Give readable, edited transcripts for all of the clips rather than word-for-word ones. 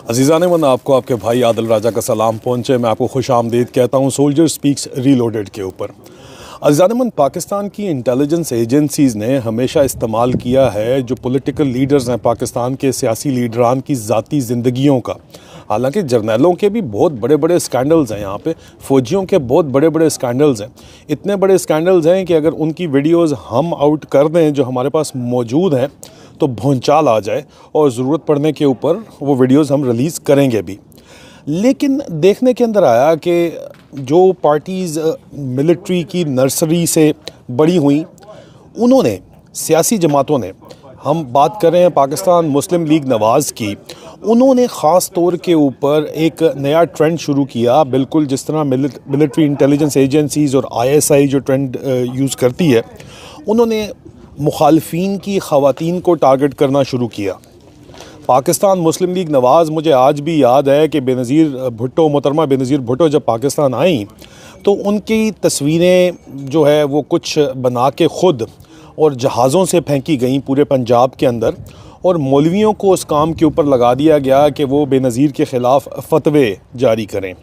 अजीज़ान मन, आपको आपके भाई आदिल राजा का सलाम पहुँचे। मैं आपको खुश आमदीद कहता हूँ सोल्जर स्पीक्स रीलोडेड के ऊपर। अजीज़ान मन, पाकिस्तान की इंटेलिजेंस एजेंसीज़ ने हमेशा इस्तेमाल किया है जो पॉलिटिकल लीडर्स हैं पाकिस्तान के सियासी लीडरान की ज़ाती ज़िंदगियों का। हालांकि जर्नलों के भी बहुत बड़े बड़े स्कैंडल्स हैं, यहाँ पे फ़ौजियों के बहुत बड़े बड़े स्कैंडल्स हैं। इतने बड़े स्कैंडल्स हैं कि अगर उनकी वीडियोज़ हम आउट कर दें जो हमारे पास मौजूद हैं तो भौंचाल आ जाए, और ज़रूरत पड़ने के ऊपर वो वीडियोज़ हम रिलीज़ करेंगे भी। लेकिन देखने के अंदर आया कि जो पार्टीज़ मिलिट्री की नर्सरी से बड़ी हुई, उन्होंने सियासी जमातों ने, हम बात कर रहे हैं पाकिस्तान मुस्लिम लीग नवाज़ की, उन्होंने ख़ास तौर के ऊपर एक नया ट्रेंड शुरू किया। बिल्कुल जिस तरह मिलिट्री इंटेलिजेंस एजेंसीज़ और ISI जो ट्रेंड यूज़ करती है, उन्होंने मुखालफीन की ख़वातीन को टारगेट करना शुरू किया। पाकिस्तान मुस्लिम लीग नवाज़, मुझे आज भी याद है कि बेनज़ीर भुट्टो, मोहतरमा बेनज़ीर भुट्टो जब पाकिस्तान आई तो उनकी तस्वीरें जो है वो कुछ बना के ख़ुद और जहाज़ों से फेंकी गई पूरे पंजाब के अंदर, और मौलवियों को उस काम के ऊपर लगा दिया गया कि वो बेनज़ीर के ख़िलाफ़ फतवे जारी करें।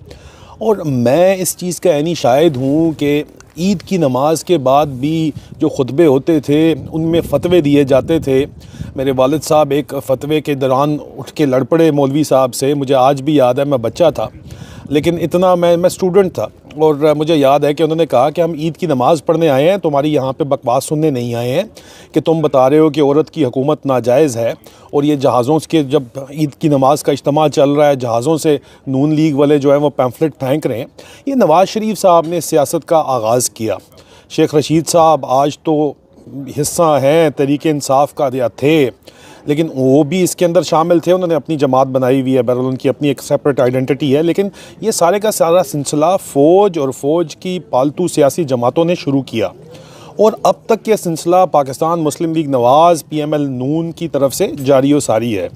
और मैं इस चीज़ का ऐनी शाहिद हूँ कि ईद की नमाज़ के बाद भी जो खुतबे होते थे उनमें फ़तवे दिए जाते थे। मेरे वालिद साहब एक फ़तवे के दौरान उठ के लड़ पड़े मौलवी साहब से। मुझे आज भी याद है, मैं बच्चा था लेकिन इतना मैं स्टूडेंट था, और मुझे याद है कि उन्होंने कहा कि हम ईद की नमाज़ पढ़ने आए हैं, तुम्हारी यहाँ पे बकवास सुनने नहीं आए हैं कि तुम बता रहे हो कि औरत की हुकूमत नाजायज़ है। और ये जहाज़ों के, जब ईद की नमाज़ का इज्तिमा चल रहा है, जहाज़ों से नून लीग वाले जो हैं वो पैम्फलेट फेंक रहे हैं। ये नवाज़ शरीफ साहब ने सियासत का आगाज़ किया। शेख रशीद साहब आज तो हिस्सा हैं तहरीक इंसाफ का, या थे, लेकिन वो भी इसके अंदर शामिल थे। उन्होंने अपनी जमात बनाई हुई है, बहरहाल उनकी अपनी एक सेपरेट आइडेंटिटी है। लेकिन ये सारे का सारा सिलसिला फ़ौज और फ़ौज की पालतू सियासी जमातों ने शुरू किया, और अब तक ये सिलसिला पाकिस्तान मुस्लिम लीग नवाज़ PML नून की तरफ से जारी व सारी है।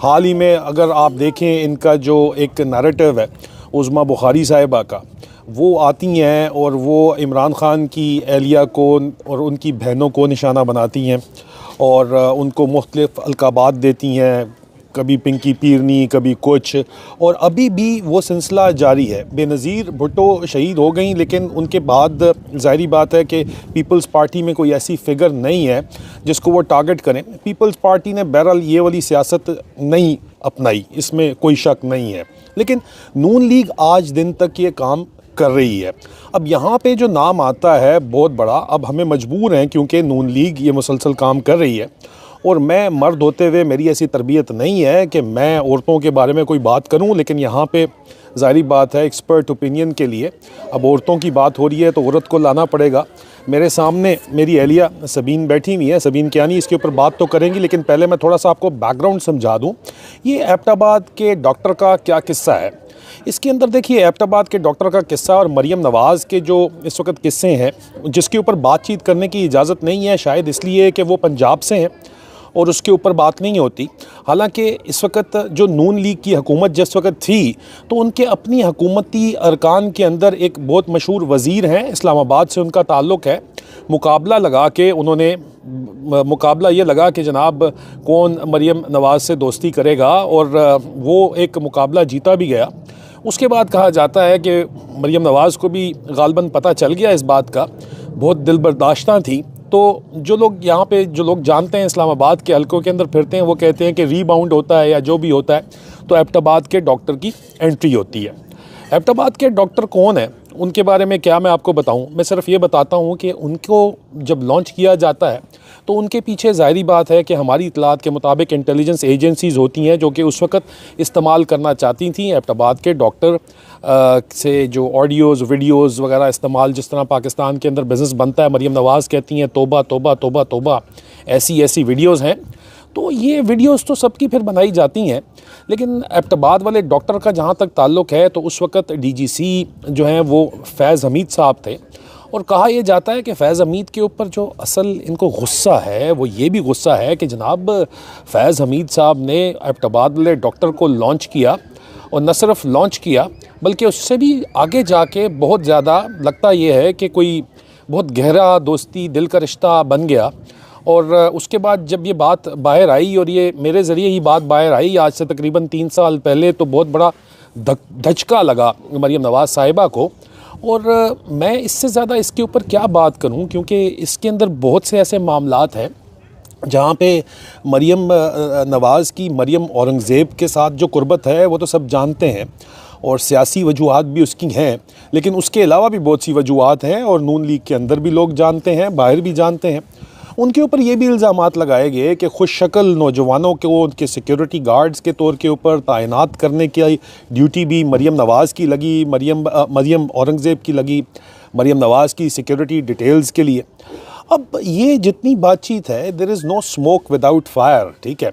हाल ही में अगर आप देखें, इनका जो एक नैरेटिव है उज़्मा बुखारी साहिबा का, वो आती हैं और वो इमरान ख़ान की एहलिया को और उनकी बहनों को निशाना बनाती हैं और उनको मुख्तलिफ़ अलक़ाबात देती हैं, कभी पिंकी पीरनी, कभी कुछ, और अभी भी वो सिलसिला जारी है। बेनज़ीर भुट्टो शहीद हो गई, लेकिन उनके बाद ज़ाहिरी बात है कि पीपल्स पार्टी में कोई ऐसी फ़िगर नहीं है जिसको वो टारगेट करें। पीपल्स पार्टी ने बहरहाल ये वाली सियासत नहीं अपनाई, इसमें कोई शक नहीं है, लेकिन नून लीग आज दिन तक ये काम कर रही है। अब यहाँ पे जो नाम आता है बहुत बड़ा, अब हमें मजबूर हैं क्योंकि नून लीग ये मुसलसल काम कर रही है, और मैं मर्द होते हुए मेरी ऐसी तरबियत नहीं है कि मैं औरतों के बारे में कोई बात करूं, लेकिन यहाँ पे ज़ाहिरी बात है एक्सपर्ट ओपिनियन के लिए अब औरतों की बात हो रही है तो औरत को लाना पड़ेगा। मेरे सामने मेरी एहलिया सबीन बैठी हुई है, सबीन कियानी, इसके ऊपर बात तो करेंगी, लेकिन पहले मैं थोड़ा सा आपको बैकग्राउंड समझा दूँ। ये एबटाबाद के डॉक्टर का क्या किस्सा है। इसके अंदर देखिए, एबटाबाद के डॉक्टर का किस्सा और मरियम नवाज़ के जो इस वक्त किस्से हैं, जिसके ऊपर बातचीत करने की इजाज़त नहीं है, शायद इसलिए कि वो पंजाब से हैं और उसके ऊपर बात नहीं होती। हालांकि इस वक्त जो नून लीग की हुकूमत जिस वक्त थी, तो उनके अपनी हुकूमती अरकान के अंदर एक बहुत मशहूर वज़ीर हैं, इस्लामाबाद से उनका ताल्लुक़ है। मुकाबला लगा के उन्होंने, मुकाबला ये लगा कि जनाब कौन मरियम नवाज़ से दोस्ती करेगा, और वो एक मुकाबला जीता भी गया। उसके बाद कहा जाता है कि मरियम नवाज़ को भी गालबन पता चल गया इस बात का, बहुत दिल बर्दाश्ता थी। तो जो लोग यहाँ पे, जो लोग जानते हैं, इस्लामाबाद के हलकों के अंदर फिरते हैं, वो कहते हैं कि रीबाउंड होता है या जो भी होता है तो एबटाबाद के डॉक्टर की एंट्री होती है। एबटाबाद के डॉक्टर कौन है, उनके बारे में क्या मैं आपको बताऊं। मैं सिर्फ ये बताता हूं कि उनको जब लॉन्च किया जाता है तो उनके पीछे ज़ाहिरी बात है कि हमारी इतलात के मुताबिक इंटेलिजेंस एजेंसीज़ होती हैं जो कि उस वक्त इस्तेमाल करना चाहती थी एबटाबाद के डॉक्टर से जो ऑडियोज़ वीडियोज़ वगैरह इस्तेमाल, जिस तरह पाकिस्तान के अंदर बिज़नेस बनता है। मरियम नवाज़ कहती हैं तौबा तौबा तौबा तौबा, ऐसी ऐसी वीडियोज़ हैं। तो ये वीडियोस तो सबकी फिर बनाई जाती हैं, लेकिन एबटाबाद वाले डॉक्टर का जहाँ तक ताल्लुक़ है तो उस वक्त DGC जो हैं वो फैज़ हमीद साहब थे, और कहा यह जाता है कि फैज़ हमीद के ऊपर जो असल इनको गुस्सा है वो ये भी गुस्सा है कि जनाब फैज़ हमीद साहब ने एबटाबाद वाले डॉक्टर को लॉन्च किया, और न सिर्फ लॉन्च किया बल्कि उससे भी आगे जाके बहुत ज़्यादा लगता ये है कि कोई बहुत गहरा दोस्ती दिल का रिश्ता बन गया। और उसके बाद जब ये बात बाहर आई, और ये मेरे ज़रिए ही बात बाहर आई आज से तकरीबन 3 साल पहले, तो बहुत बड़ा धचका लगा मरीम नवाज़ साहिबा को। और मैं इससे ज़्यादा इसके ऊपर क्या बात करूं, क्योंकि इसके अंदर बहुत से ऐसे मामलात हैं जहाँ पे मरीम नवाज़ की मरीम औरंगज़ेब के साथ जो कुर्बत है वो तो सब जानते हैं, और सियासी वजूहात भी उसकी हैं, लेकिन उसके अलावा भी बहुत सी वजूहात हैं, और नून लीग के अंदर भी लोग जानते हैं, बाहर भी जानते हैं। उनके ऊपर ये भी इल्ज़ामात लगाए गए कि खुश शक्ल नौजवानों को उनके सिक्योरिटी गार्ड्स के तौर के ऊपर तैनात करने की ड्यूटी भी मरीम नवाज़ की लगी, मरीम औरंगज़ेब की लगी, मरीम नवाज़ की सिक्योरिटी डिटेल्स के लिए। अब ये जितनी बातचीत है, there is no smoke without fire, ठीक है।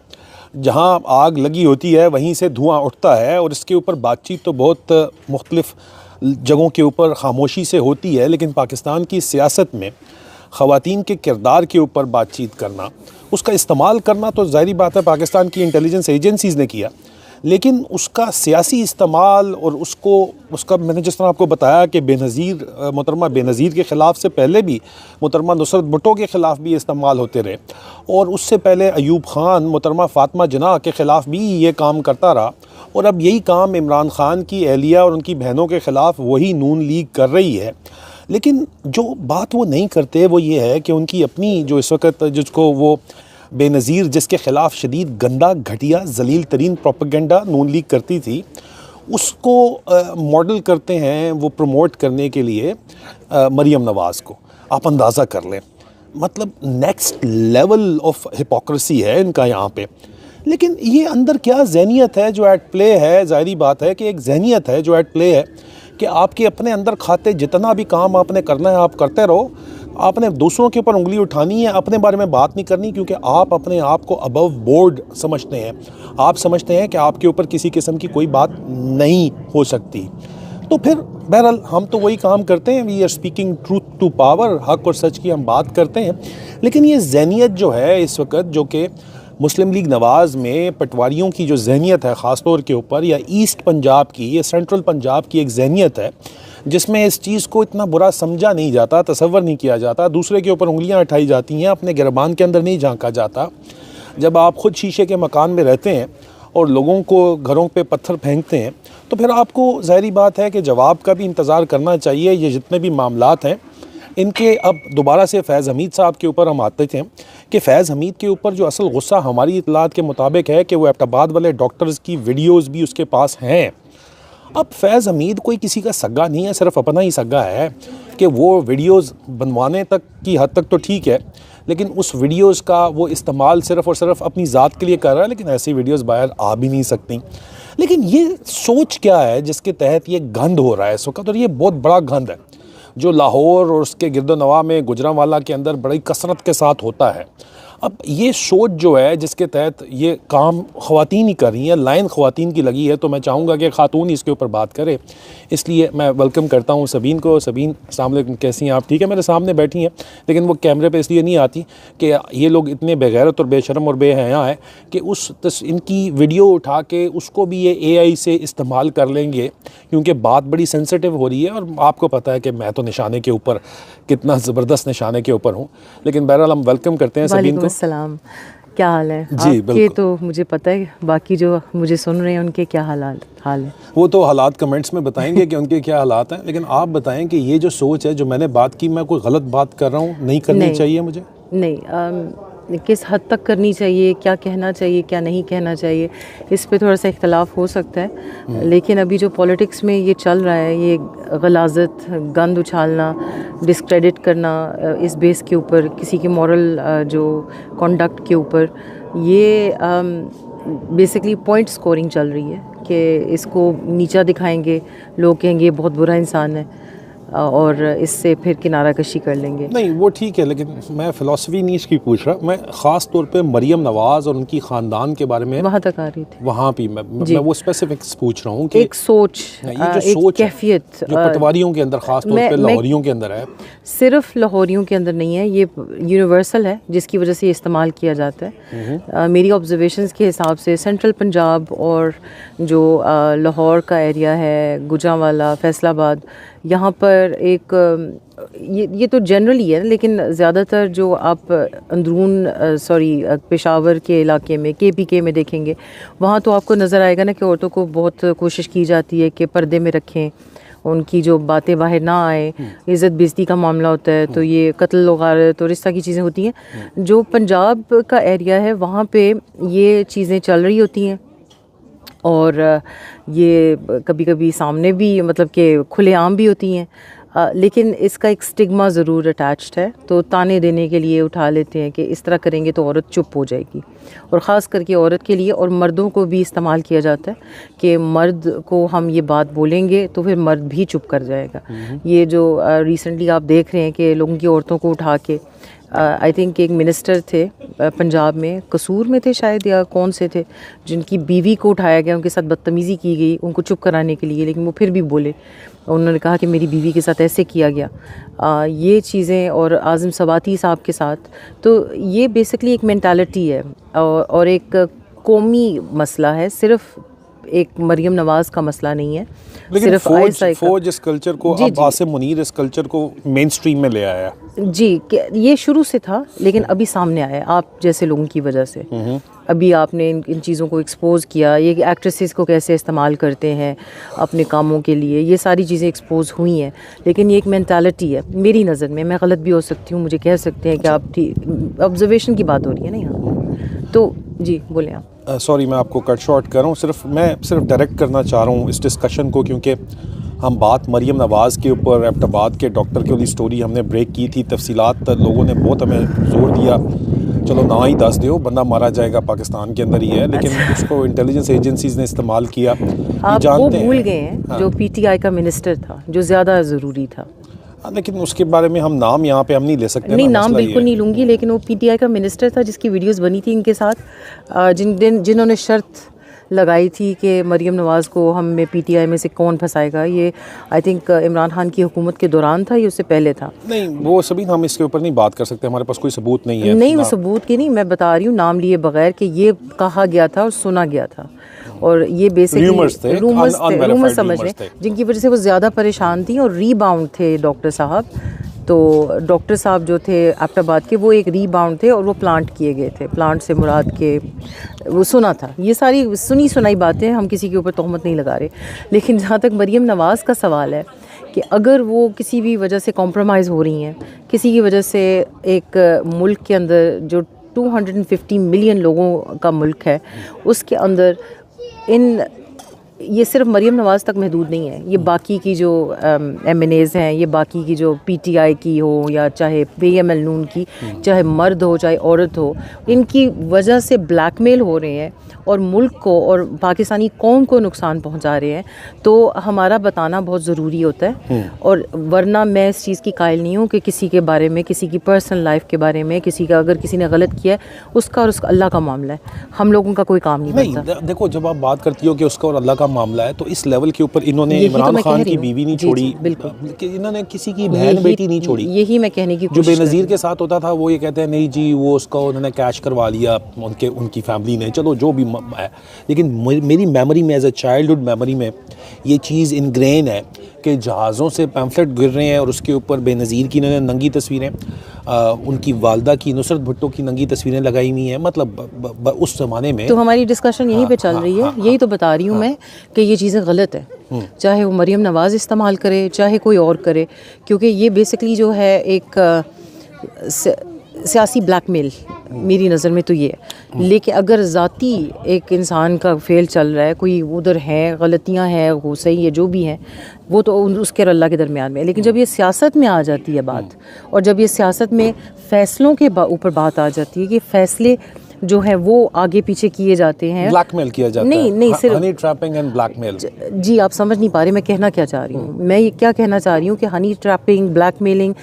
जहाँ आग लगी होती है वहीं से धुआं उठता है, और इसके ऊपर बातचीत तो बहुत मुख्तलिफ़ जगहों के ऊपर खामोशी से होती है, लेकिन पाकिस्तान की सियासत में ख़वातीन के किरदार के ऊपर बातचीत करना, उसका इस्तेमाल करना तो ज़ाहिर बात है पाकिस्तान की इंटेलिजेंस एजेंसीज़ ने किया, लेकिन उसका सियासी इस्तेमाल और उसका मैंने जिस तरह आपको बताया कि बेनज़ीर मोहतरमा बेनज़ीर के ख़िलाफ़ से पहले भी मोहतरमा नुसरत भुट्टो के ख़िलाफ़ भी इस्तेमाल होते रहे, और उससे पहले अयूब ख़ान मोहतरमा फ़ातिमा जिन्ना के ख़िलाफ़ भी ये काम करता रहा, और अब यही काम इमरान ख़ान की अहलिया और उनकी बहनों के ख़िलाफ़ वही नून लीग कर रही है। लेकिन जो बात वो नहीं करते वो ये है कि उनकी अपनी जो इस वक्त जिसको वो बेनज़ीर जिसके ख़िलाफ़ शदीद गंदा घटिया जलील तरीन प्रोपेगेंडा नून लीग करती थी, उसको मॉडल करते हैं वो प्रमोट करने के लिए मरीम नवाज़ को। आप अंदाज़ा कर लें, मतलब नेक्स्ट लेवल ऑफ हिपोक्रेसी है इनका यहाँ पे। लेकिन ये अंदर क्या ज़हनियत है जो एट प्ले है, ज़ाहिरी बात है कि एक ज़हनियत है जो एट प्ले है कि आपके अपने अंदर खाते जितना भी काम आपने करना है आप करते रहो, आपने दूसरों के ऊपर उंगली उठानी है, अपने बारे में बात नहीं करनी, क्योंकि आप अपने आप को अबव बोर्ड समझते हैं। आप समझते हैं कि आपके ऊपर किसी किस्म की कोई बात नहीं हो सकती। तो फिर बहरहाल हम तो वही काम करते हैं, we are speaking truth to power, हक और सच की हम बात करते हैं। लेकिन ये ज़हनियत जो है इस वक्त, जो कि मुस्लिम लीग नवाज़ में पटवारियों की जो ज़हनियत है ख़ास तौर के ऊपर, या ईस्ट पंजाब की या सेंट्रल पंजाब की एक ज़हनियत है जिसमें इस चीज़ को इतना बुरा समझा नहीं जाता, तसव्वुर नहीं किया जाता, दूसरे के ऊपर उंगलियां उठाई जाती हैं, अपने गिरबान के अंदर नहीं झांका जाता। जब आप ख़ुद शीशे के मकान में रहते हैं और लोगों को घरों पे पत्थर फेंकते हैं, तो फिर आपको ज़ाहिरी बात है कि जवाब का भी इंतज़ार करना चाहिए। ये जितने भी मामलात हैं इनके, अब दोबारा से फैज़ हमीद साहब के ऊपर हम आते थे कि फ़ैज़ हमीद के ऊपर जो असल गुस्सा हमारी इतलात के मुताबिक है कि वो एबटाबाद वाले डॉक्टर्स की वीडियोज़ भी उसके पास हैं। अब फैज़ हमीद कोई किसी का सगा नहीं है, सिर्फ अपना ही सगा है कि वो वीडियोज़ बनवाने तक की हद तक तो ठीक है, लेकिन उस वीडियोज़ का वो इस्तेमाल सिर्फ़ और सिर्फ अपनी ज़ात के लिए कर रहा है, लेकिन ऐसी वीडियोज़ बाहर आ भी नहीं सकती। लेकिन ये सोच क्या है जिसके तहत ये गंद हो रहा है इस वक्त, और ये बहुत बड़ा गंद है जो लाहौर और उसके गिरदोनवा में गुजरांवाला के अंदर बड़ी कसरत के साथ होता है। अब ये सोच जो है जिसके तहत ये काम ख़वातीन ही कर रही हैं, लाइन ख़वातीन की लगी है, तो मैं चाहूँगा कि ख़ातून इसके ऊपर बात करे। इसलिए मैं वेलकम करता हूँ सबीन को। सबीन, अस्सलाम वालेकुम, कैसी हैं आप? ठीक है, मेरे सामने बैठी हैं, लेकिन वो कैमरे पे इसलिए नहीं आती कि ये लोग इतने बेगैरत और बेशरम और बेहया हैं कि इनकी वीडियो उठा के उसको भी ये AI से इस्तेमाल कर लेंगे, क्योंकि बात बड़ी सेंसिटिव हो रही है। और आपको पता है कि मैं तो निशाने के ऊपर, कितना ज़बरदस्त निशाने के ऊपर हूँ। लेकिन बहरहाल हम वेलकम करते हैं सबीन को। सलाम, क्या हाल है जी? आपके? तो मुझे पता है, बाकी जो मुझे सुन रहे हैं उनके क्या हाल है? वो तो हालात कमेंट्स में बताएंगे कि उनके क्या हालात हैं, लेकिन आप बताएं कि ये जो सोच है, जो मैंने बात की, मैं कोई गलत बात कर रहा हूँ? नहीं करनी चाहिए मुझे? नहीं, किस हद तक करनी चाहिए, क्या कहना चाहिए, क्या नहीं कहना चाहिए, इस पे थोड़ा सा इख्तलाफ हो सकता है। लेकिन अभी जो पॉलिटिक्स में ये चल रहा है, ये गलाजत, गंद उछालना, डिस्क्रेडिट करना इस बेस के ऊपर, किसी के मॉरल जो कॉन्डक्ट के ऊपर, ये बेसिकली पॉइंट स्कोरिंग चल रही है कि इसको नीचा दिखाएंगे, लोग कहेंगे बहुत बुरा इंसान है, और इससे फिर किनारा कशी कर लेंगे। नहीं, वो ठीक है, लेकिन मैं फ़िलासफ़ी नहीं इसकी पूछ रहा। मैं ख़ास तौर पे मरीम नवाज़ और उनकी ख़ानदान के बारे में वहाँ तक आ रही थी, वहाँ भी मैं वो स्पेसिफिक्स पूछ रहा हूँ कि एक सोच, ये जो सोच कैफियत जो पटवारियों के अंदर, ख़ास तौर पे लाहौरियों के अंदर है। सिर्फ लाहौरियों के अंदर नहीं है, ये यूनिवर्सल है, जिसकी वजह से ये इस्तेमाल किया जाता है। मेरी ऑब्जर्वेशंस के हिसाब से सेंट्रल पंजाब और जो लाहौर का एरिया है, गुजरांवाला, फैसलाबाद, यहाँ पर एक ये तो जनरली है, लेकिन ज़्यादातर जो आप पेशावर के इलाके में KPK में देखेंगे, वहाँ तो आपको नज़र आएगा ना कि औरतों को बहुत कोशिश की जाती है कि पर्दे में रखें, उनकी जो बातें बाहर ना आए, इज़्ज़त बेइज़्ज़ती का मामला होता है, तो ये कत्ल वगारत और इस तरह की चीज़ें होती हैं। जो पंजाब का एरिया है वहाँ पे ये चीज़ें चल रही होती हैं और ये कभी कभी सामने भी मतलब कि खुलेआम भी होती हैं, लेकिन इसका एक स्टिग्मा ज़रूर अटैच्ड है। तो ताने देने के लिए उठा लेते हैं कि इस तरह करेंगे तो औरत चुप हो जाएगी, और ख़ास करके औरत के लिए, और मर्दों को भी इस्तेमाल किया जाता है कि मर्द को हम ये बात बोलेंगे तो फिर मर्द भी चुप कर जाएगा। ये जो रिसेंटली आप देख रहे हैं कि लोगों की औरतों को उठा के आई थिंक एक मिनिस्टर थे पंजाब में, कसूर में थे शायद या कौन से थे, जिनकी बीवी को उठाया गया, उनके साथ बदतमीज़ी की गई उनको चुप कराने के लिए, लेकिन वो फिर भी बोले। उन्होंने कहा कि मेरी बीवी के साथ ऐसे किया गया। ये चीज़ें, और आज़म सवाती साहब के साथ, तो ये बेसिकली एक मेंटालिटी है और एक कौमी मसला है, सिर्फ एक मरियम नवाज़ का मसला नहीं है। लेकिन सिर्फ फौज इस कल्चर को, अब आसिम मुनीर इस कल्चर को मेन स्ट्रीम में ले आया जी, ये शुरू से था लेकिन अभी सामने आया आप जैसे लोगों की वजह से। अभी आपने इन चीज़ों को एक्सपोज़ किया, ये एक्ट्रेसेस को कैसे इस्तेमाल करते हैं अपने कामों के लिए, ये सारी चीज़ें एक्सपोज़ हुई हैं। लेकिन ये एक मेंटालिटी है मेरी नज़र में, मैं गलत भी हो सकती हूँ, मुझे कह सकते हैं कि आप ठीक, ऑब्जर्वेशन की बात हो रही है ना यहाँ, तो जी बोलें आप। सॉरी मैं आपको कट शॉर्ट कर रहा हूँ, मैं सिर्फ डायरेक्ट करना चाह रहा हूँ इस डिस्कशन को, क्योंकि हम बात मरियम नवाज़ के ऊपर, एबटाबाद के डॉक्टर की वाली स्टोरी हमने ब्रेक की थी, तफसीलात लोगों ने बहुत हमें जोर दिया, चलो ना ही दस दो, बंदा मारा जाएगा पाकिस्तान के अंदर ही है, लेकिन उसको इंटेलिजेंस एजेंसीज़ ने इस्तेमाल किया। आप वो भूल गए हैं जो PTI का मिनिस्टर था, जो ज़्यादा ज़रूरी था। लेकिन उसके बारे में हम नाम यहाँ पे हम नहीं ले सकते। नहीं, नाम बिल्कुल नहीं लूँगी, लेकिन वो PTI का मिनिस्टर था जिसकी वीडियोस बनी थी इनके साथ, जिन्होंने शर्त लगाई थी कि मरियम नवाज़ को हम में PTI में से कौन फंसाएगा। ये आई थिंक इमरान खान की हुकूमत के दौरान था, ये उससे पहले था। नहीं वो सभी हम इसके ऊपर नहीं बात कर सकते, हमारे पास कोई सबूत नहीं है। नहीं, वो सबूत की नहीं, मैं बता रही हूँ नाम लिए बगैर कि ये कहा गया था और सुना गया था, और ये बेसिकली रूमर्स समझ लें, जिनकी वजह से वो ज़्यादा परेशान थी और रीबाउंड थे डॉक्टर साहब। तो डॉक्टर साहब जो थे एबटाबाद के, वो एक रीबाउंड थे और वो प्लांट किए गए थे। प्लांट से मुराद के वो सुना था, ये सारी सुनी सुनाई बातें, हम किसी के ऊपर तोहमत नहीं लगा रहे। लेकिन जहाँ तक मरियम नवाज़ का सवाल है कि अगर वो किसी भी वजह से कॉम्प्रोमाइज़ हो रही हैं, किसी की वजह से, एक मुल्क के अंदर जो 250 मिलियन लोगों का मुल्क है, उसके अंदर ये सिर्फ मरियम नवाज़ तक महदूद नहीं है, ये बाकी की जो MNAs हैं, ये बाकी की जो PTI की हो या चाहे PML नून की, चाहे मर्द हो चाहे औरत हो, इनकी वजह से ब्लैकमेल हो रहे हैं और मुल्क को और पाकिस्तानी कौम को नुकसान पहुंचा रहे हैं। तो हमारा बताना बहुत ज़रूरी होता है, और वरना मैं इस चीज़ की कायल नहीं हूँ कि किसी के बारे में, किसी की पर्सनल लाइफ के बारे में, किसी का अगर किसी ने गलत किया है उसका और उसका अल्लाह का मामला है, हम लोगों का कोई काम नहीं बनता। देखो जब आप बात करती हो कि उसका और अल्लाह का मामला है, तो इस लेवल के ऊपर इन्होंने इमरान खान की बीवी नहीं छोड़ी, इन्होंने किसी की बहन बेटी नहीं छोड़ी। यही मैं कहने की जो बेनज़ीर के साथ होता था वो ये कहते हैं नहीं जी वो उसका उन्होंने कैश करवा लिया उनकी फैमिली ने, चलो जो भी है। लेकिन मेरी मेमोरी में, एज ए चाइल्डहुड मेमोरी में, ये चीज़ इनग्रेन है कि जहाज़ों से पैम्फलेट गिर रहे हैं और उसके ऊपर बेनज़ीर की इन्होंने नंगी तस्वीरें, उनकी वालदा की, नुसरत भुट्टो की नंगी तस्वीरें लगाई हुई हैं। मतलब उस ज़माने में तो हमारी डिस्कशन यहीं पे चल रही है, यही तो बता रही हूँ मैं कि ये चीज़ें गलत है, चाहे वो मरियम नवाज़ इस्तेमाल करे चाहे कोई और करे, क्योंकि ये बेसिकली जो है एक सियासी ब्लैकमेल मेरी नज़र में तो ये है। लेकिन अगर ज़ाती एक इंसान का फेल चल रहा है, कोई उधर है, गलतियां हैं, वो सही है, जो भी है वो तो उसके और अल्लाह के दरमियान में है। लेकिन जब ये सियासत में आ जाती है बात, और जब ये सियासत में फ़ैसलों के ऊपर बात आ जाती है कि फ़ैसले जो है वो आगे पीछे किए जाते हैं, ब्लैकमेल किया जाता है। नहीं सिर्फ हनी ट्रैपिंग एंड ब्लैकमेल। जी आप समझ नहीं पा रहे मैं कहना क्या चाह रही हूँ। मैं ये क्या कहना चाह रही हूँ कि हनी ट्रैपिंग, ब्लैकमेलिंग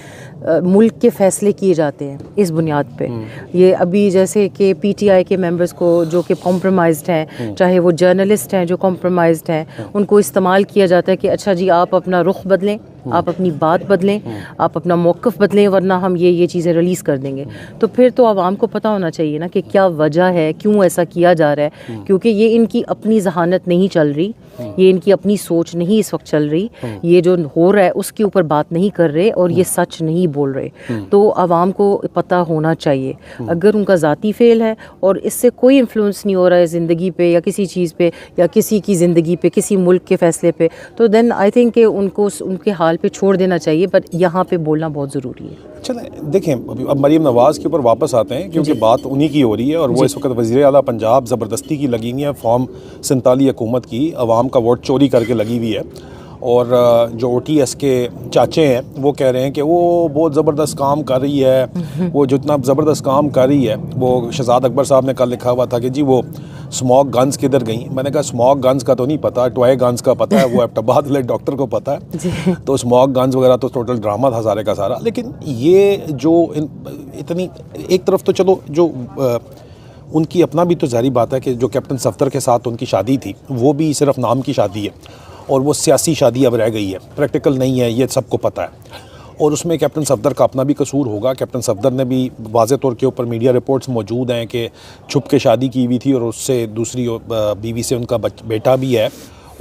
मुल्क के फ़ैसले किए जाते हैं इस बुनियाद पे। ये अभी जैसे कि पीटीआई के मेंबर्स को जो कि कॉम्प्रोमाइज़्ड हैं, चाहे वो जर्नलिस्ट हैं जो कॉम्प्रोमाइज़्ड हैं, उनको इस्तेमाल किया जाता है कि अच्छा जी आप अपना रुख बदलें, आप अपनी बात बदलें, आप अपना मौक़िफ़ बदलें, वरना हम ये चीज़ें रिलीज़ कर देंगे। तो फिर तो आवाम को पता होना चाहिए ना कि क्या वजह है, क्यों ऐसा किया जा रहा है, क्योंकि ये इनकी अपनी जहानत नहीं चल रही, ये इनकी अपनी सोच नहीं इस वक्त चल रही, ये जो हो रहा है उसके ऊपर बात नहीं कर रहे और ये सच नहीं बोल रहे। तो आवाम को पता होना चाहिए। अगर उनका ज़ाती फेल है और इससे कोई इन्फ्लुएंस नहीं हो रहा है ज़िंदगी पे या किसी चीज़ पे या किसी की ज़िंदगी पे, किसी मुल्क के फ़ैसले पे, तो देन आई थिंक कि उनको उनके हाल पे छोड़ देना चाहिए, पर यहाँ पे बोलना बहुत ज़रूरी है। चलें देखें, अब मरीम नवाज़ के ऊपर वापस आते हैं क्योंकि बात उन्हीं की हो रही है और वो इस वक्त वज़ीर आला पंजाब ज़बरदस्ती की लगी हुई है, फॉर्म 47 हुकूमत की अवाम का वोट चोरी करके लगी हुई है। और जो OTS के चाचे हैं वो कह रहे हैं कि वो बहुत ज़बरदस्त काम कर रही है, वो जितना ज़बरदस्त काम कर रही है। वो शहजाद अकबर साहब ने कल लिखा हुआ था कि जी वो स्मॉक गन्स किधर गई। मैंने कहा स्मॉक गन्स का तो नहीं पता, टॉय गन्स का पता है, वो एबटाबाद वाले डॉक्टर को पता है। तो स्मॉक गन्स वगैरह तो टोटल ड्रामा था सारे का सारा। लेकिन ये जो इतनी एक तरफ तो चलो जो उनकी अपना भी तो ज़ाहिर बात है कि जो कैप्टन सफदर के साथ उनकी शादी थी वो भी सिर्फ नाम की शादी है और वो सियासी शादी अब रह गई है, प्रैक्टिकल नहीं है, ये सबको पता है। और उसमें कैप्टन सफदर का अपना भी कसूर होगा। कैप्टन सफदर ने भी वाज़े तौर के ऊपर मीडिया रिपोर्ट्स मौजूद हैं कि छुप के शादी की हुई थी और उससे दूसरी बीवी से उनका बेटा भी है,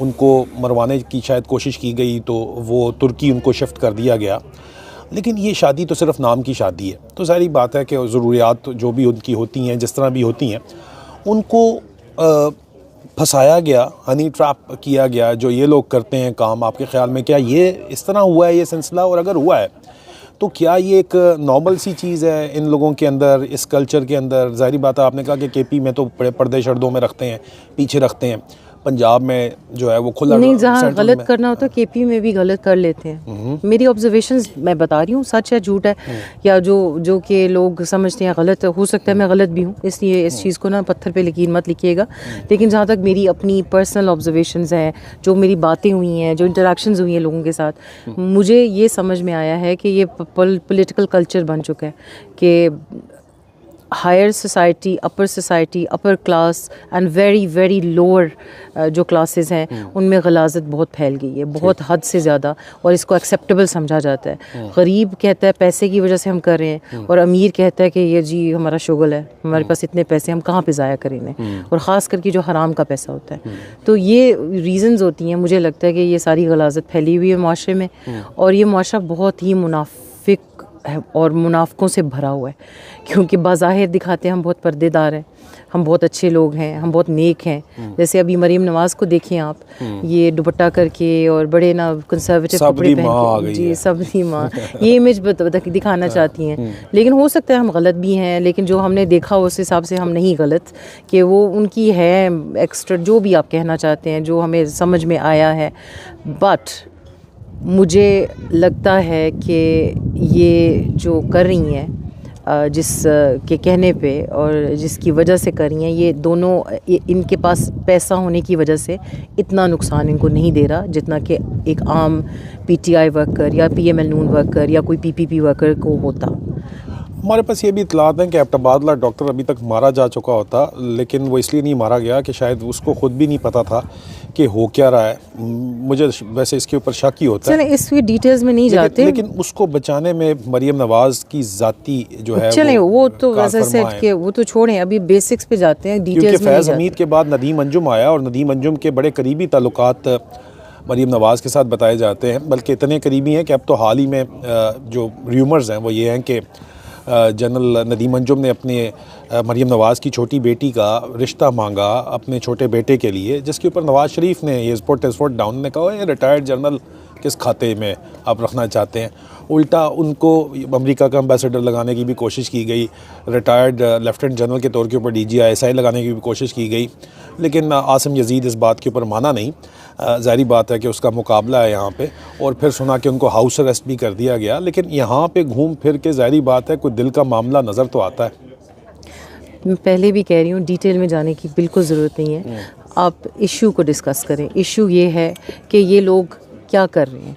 उनको मरवाने की शायद कोशिश की गई तो वो तुर्की उनको शिफ्ट कर दिया गया। लेकिन ये शादी तो सिर्फ नाम की शादी है। तो सारी बात है कि ज़रूरियात जो भी उनकी होती हैं, जिस तरह भी होती हैं, उनको फंसाया गया, हनी ट्रैप किया गया। जो ये लोग करते हैं काम, आपके ख्याल में क्या ये इस तरह हुआ है ये सिलसिला? और अगर हुआ है तो क्या ये एक नॉर्मल सी चीज़ है इन लोगों के अंदर, इस कल्चर के अंदर? ज़ाहिर बात है, आपने कहा कि KP में तो पर्दे शर्दों में रखते हैं, पीछे रखते हैं। पंजाब में जो है वो खुला नहीं, जहाँ गलत करना होता है KP में भी गलत कर लेते हैं। मेरी ऑब्जर्वेशंस मैं बता रही हूँ, सच है झूठ है, या जो कि लोग समझते हैं गलत, हो सकता है मैं गलत भी हूँ, इसलिए इस चीज़ को ना पत्थर पे लकीर मत लिखिएगा। लेकिन जहाँ तक मेरी अपनी पर्सनल ऑब्जर्वेशंस हैं, जो मेरी बातें हुई हैं, जो इंटरेक्शंस हुई हैं लोगों के साथ, मुझे ये समझ में आया है कि ये पॉलिटिकल कल्चर बन चुका है कि higher society, upper society, upper class and very very lower जो क्लासेस हैं उनमें गलाजत बहुत फैल गई है, बहुत हद से ज़्यादा, और इसको एक्सेप्टेबल समझा जाता है। गरीब कहता है पैसे की वजह से हम कर रहे हैं, और अमीर कहता है कि ये जी हमारा शुगल है, हमारे पास इतने पैसे, हम कहाँ पे ज़ाया करें इन्हें, और ख़ास करके जो हराम का पैसा होता है। तो ये रीज़न्स होती हैं। मुझे लगता है कि ये सारी गलाजत फैली हुई है माशरे में, और ये माशरा बहुत ही मुनाफिक है और मुनाफिकों से भरा हुआ है, क्योंकि बाज़ाहिर दिखाते हैं हम बहुत पर्देदार हैं, हम बहुत अच्छे लोग हैं, हम बहुत नेक हैं। जैसे अभी मरीम नवाज़ को देखें आप, ये दुपट्टा करके और बड़े ना कंसर्वेटिव कपड़े पहन के, जी सबरी माँ, ये इमेज दिखाना चाहती हैं। लेकिन हो सकता है हम गलत भी हैं, लेकिन जो हमने देखा उस हिसाब से हम नहीं गलत, कि वो उनकी है एक्स्ट्रा, जो भी आप कहना चाहते हैं, जो हमें समझ में आया है। बट मुझे लगता है कि ये जो कर रही हैं जिस के कहने पे और जिसकी वजह से कर रही हैं, ये दोनों इनके पास पैसा होने की वजह से इतना नुकसान इनको नहीं दे रहा जितना कि एक आम PTI वर्कर या PML नून वर्कर या कोई PPP वर्कर को होता। हमारे पास ये भी इतलात हैं कि एबटाबाद वाला डॉक्टर अभी तक मारा जा चुका होता, लेकिन वो इसलिए नहीं मारा गया कि शायद उसको खुद भी नहीं पता था कि हो क्या रहा है। मुझे वैसे इसके ऊपर शक ही होता है। इसकी डिटेल्स में नहीं जाते, लेकिन उसको बचाने में मरीम नवाज़ की ज़ाती जो है चलें वो तो वैसे सेट के वो तो छोड़ें, अभी बेसिक्स पे जाते हैं, डिटेल्स में नहीं जाते। फैज़ हमीद के बाद नदीम अंजुम आया और नदीम अंजुम के बड़े करीबी ताल्लुकात मरीम नवाज़ के साथ बताए जाते हैं, बल्कि इतने करीबी हैं कि अब तो हाल ही में जो र्यूमर्स हैं वो ये हैं कि जनरल नदीम अंजुम ने अपने मरीम नवाज़ की छोटी बेटी का रिश्ता मांगा अपने छोटे बेटे के लिए, जिसके ऊपर नवाज़ शरीफ ने ये स्पोर्ट डाउन ने कहा ये रिटायर्ड जनरल किस खाते में आप रखना चाहते हैं। उल्टा उनको अमेरिका का एम्बेसडर लगाने की भी कोशिश की गई, रिटायर्ड लेफ्टिनेंट जनरल के तौर के ऊपर DG ISI लगाने की भी कोशिश की गई, लेकिन आसिम यजीद इस बात के ऊपर माना नहीं। ज़ाहिर बात है कि उसका मुकाबला है यहाँ पे, और फिर सुना कि उनको हाउस अरेस्ट भी कर दिया गया। लेकिन यहाँ पे घूम फिर के ज़ाहिर बात है कोई दिल का मामला नज़र तो आता है। मैं पहले भी कह रही हूँ, डिटेल में जाने की बिल्कुल ज़रूरत नहीं है। आप इशू को डिस्कस करें। इशू ये है कि ये लोग क्या कर रहे हैं,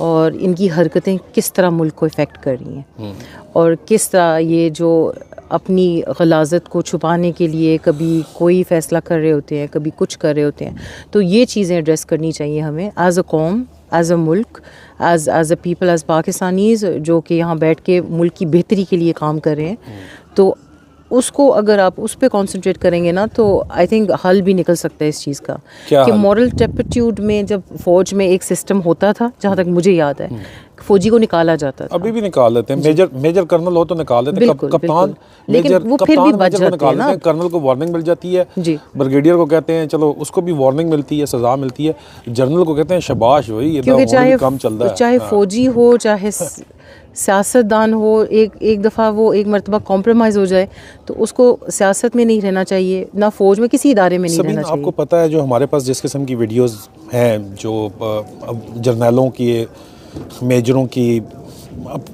और इनकी हरकतें किस तरह मुल्क को इफ़ेक्ट कर रही हैं और किस तरह ये जो अपनी गलाज़त को छुपाने के लिए कभी कोई फ़ैसला कर रहे होते हैं, कभी कुछ कर रहे होते हैं। तो ये चीज़ें एड्रेस करनी चाहिए हमें एज़ अ कौम, एज़ अ मुल्क, as a people, as Pakistanis जो कि यहाँ बैठ के मुल्क की बेहतरी के लिए काम कर रहे हैं। तो उसको अगर आप उस पर कॉन्सेंट्रेट करेंगे ना तो आई थिंक हल भी निकल सकता है इस चीज़ का कि मॉरल टैप्टिट्यूड में जब फ़ौज में एक सिस्टम होता था, जहाँ तक मुझे याद है, फौजी को निकाला जाता था। अभी भी निकाल देते हैं, मेजर कर्नल हो तो निकाल देते हैं, कप्तान लेकिन वो फिर भी बच जाते हैं ना। कर्नल को वार्निंग मिल जाती है, ब्रिगेडियर को कहते हैं चलो उसको भी वार्निंग मिलती है, सजा मिलती है, जनरल को कहते हैं शाबाश भाई ये क्योंकि चाहे काम चल रहा है। चाहे फौजी हो चाहे सियासतदान हो, एक दफ़ा वो एक मरतबा कॉम्प्रोमाइज़ हो जाए तो उसको सियासत में नहीं रहना चाहिए, ना फ़ौज में, किसी इदारे में नहीं रहना चाहिए। आपको पता है जो हमारे पास जिस किस्म की वीडियोस हैं, जो जर्नलों की, मेजरों की,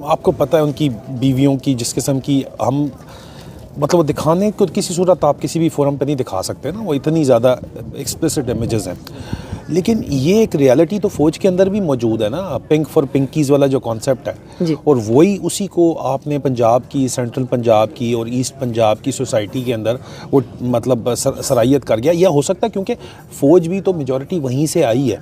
आपको पता है उनकी बीवियों की, जिस किस्म की हम मतलब दिखाने को किसी सूरत आप किसी भी फोरम पे नहीं दिखा सकते ना, वो इतनी ज़्यादा एक्सप्लिसिट इमेजेस हैं। लेकिन ये एक रियलिटी तो फ़ौज के अंदर भी मौजूद है ना, पिंक फॉर पिंकीज़ वाला जो कॉन्सेप्ट है, और वही उसी को आपने पंजाब की, सेंट्रल पंजाब की और ईस्ट पंजाब की सोसाइटी के अंदर वो मतलब सराहियत कर गया। यह हो सकता है क्योंकि फ़ौज भी तो मेजॉरिटी वहीं से आई है।